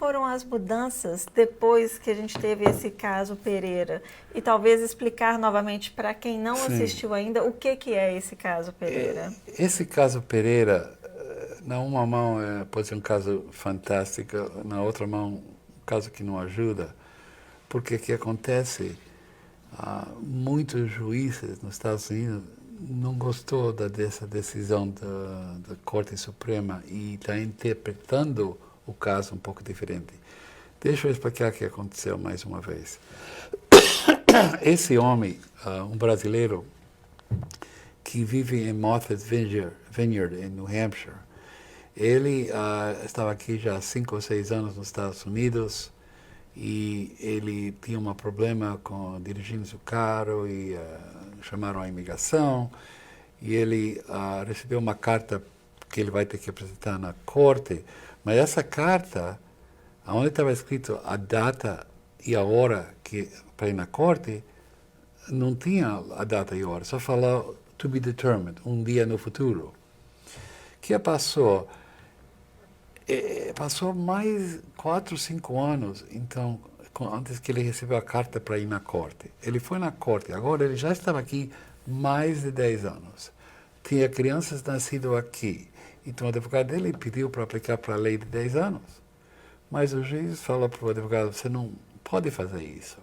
foram as mudanças depois que a gente teve esse caso Pereira? E talvez explicar novamente para quem não assistiu ainda o que é esse caso Pereira. Esse caso Pereira, na uma mão pode ser um caso fantástico, na outra mão um caso que não ajuda, porque o que acontece, muitos juízes nos Estados Unidos não gostou dessa decisão da Corte Suprema e está interpretando o caso um pouco diferente. Deixa eu explicar o que aconteceu mais uma vez. Esse homem, um brasileiro, que vive em Martha's Vineyard, em New Hampshire, ele estava aqui já há 5 ou 6 anos nos Estados Unidos e ele tinha um problema com dirigindo seu carro e chamaram a imigração e ele recebeu uma carta que ele vai ter que apresentar na corte, mas essa carta, onde estava escrito a data e a hora para ir na corte, não tinha a data e a hora, só falava to be determined, um dia no futuro. O que passou? Passou mais 4, 5 anos, então, antes que ele recebeu a carta para ir na corte. Ele foi na corte, agora ele já estava aqui mais de 10 anos. Tinha crianças nascidas aqui. Então o advogado dele pediu para aplicar para a lei de 10 anos. Mas o juiz falou para o advogado, você não pode fazer isso.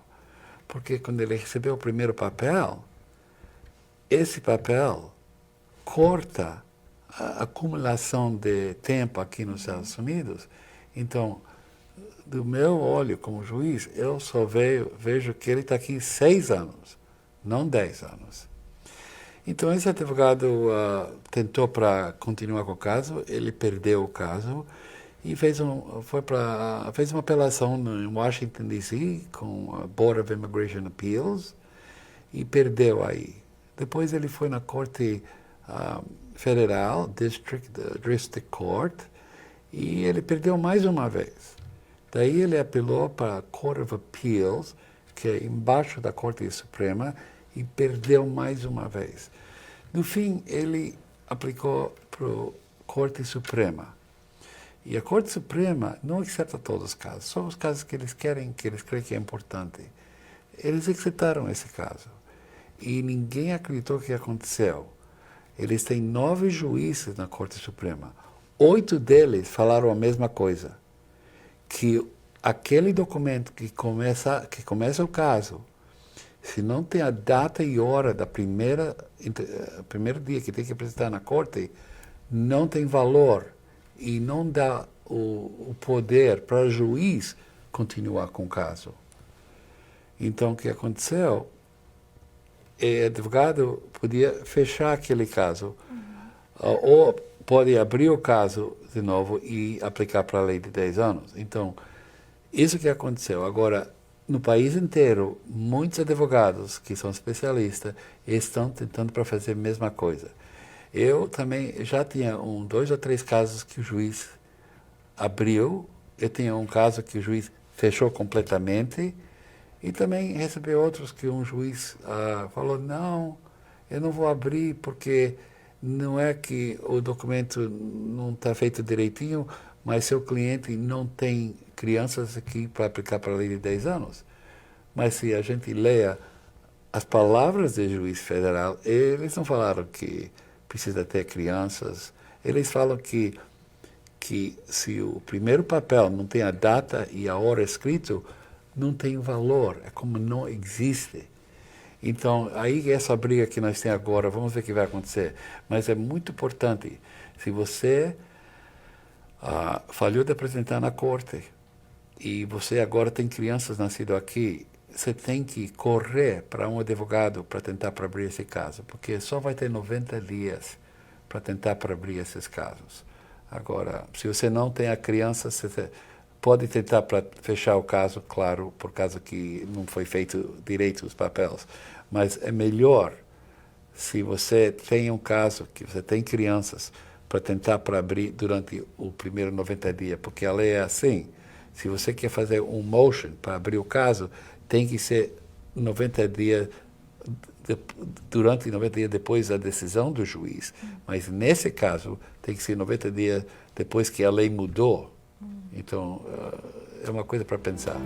Porque quando ele recebeu o primeiro papel, esse papel corta a acumulação de tempo aqui nos Estados Unidos. Então, do meu olho como juiz, eu só vejo que ele está aqui 6 anos, não 10 anos. Então, esse advogado tentou para continuar com o caso, ele perdeu o caso e fez uma apelação em Washington, D.C., com a Board of Immigration Appeals, e perdeu aí. Depois ele foi na Corte Federal, District Court, e ele perdeu mais uma vez. Daí ele apelou para a Court of Appeals, que é embaixo da Corte Suprema, e perdeu mais uma vez. No fim, ele aplicou para a Corte Suprema. E a Corte Suprema não aceita todos os casos, só os casos que eles creem que é importante. Eles aceitaram esse caso. E ninguém acreditou que aconteceu. Eles têm 9 juízes na Corte Suprema. 8 deles falaram a mesma coisa. Que aquele documento que começa o caso, se não tem a data e hora da primeiro dia que tem que apresentar na corte, não tem valor e não dá o poder para o juiz continuar com o caso. Então, o que aconteceu? O advogado podia fechar aquele caso, ou pode abrir o caso de novo e aplicar para a lei de 10 anos. Então, isso que aconteceu. Agora, no país inteiro, muitos advogados que são especialistas estão tentando para fazer a mesma coisa. Eu também já tinha 2 ou 3 casos que o juiz abriu, eu tinha um caso que o juiz fechou completamente, e também recebi outros que um juiz falou, não, eu não vou abrir porque não é que o documento não está feito direitinho, mas seu cliente não tem crianças aqui para aplicar para a lei de 10 anos. Mas se a gente leia as palavras do juiz federal, eles não falaram que precisa ter crianças. Eles falam que se o primeiro papel não tem a data e a hora escrito, não tem valor, é como não existe. Então, aí essa briga que nós temos agora, vamos ver o que vai acontecer. Mas é muito importante, se você falhou de apresentar na corte e você agora tem crianças nascidas aqui, você tem que correr para um advogado para tentar para abrir esse caso, porque só vai ter 90 dias para tentar para abrir esses casos. Agora, se você não tem a criança, você pode tentar para fechar o caso, claro, por causa que não foi feito direito os papéis, mas é melhor se você tem um caso que você tem crianças para tentar para abrir durante o primeiro 90 dias, porque a lei é assim, se você quer fazer um motion para abrir o caso, tem que ser 90 dias, durante 90 dias depois da decisão do juiz, mas nesse caso tem que ser 90 dias depois que a lei mudou. Então, é uma coisa para pensar.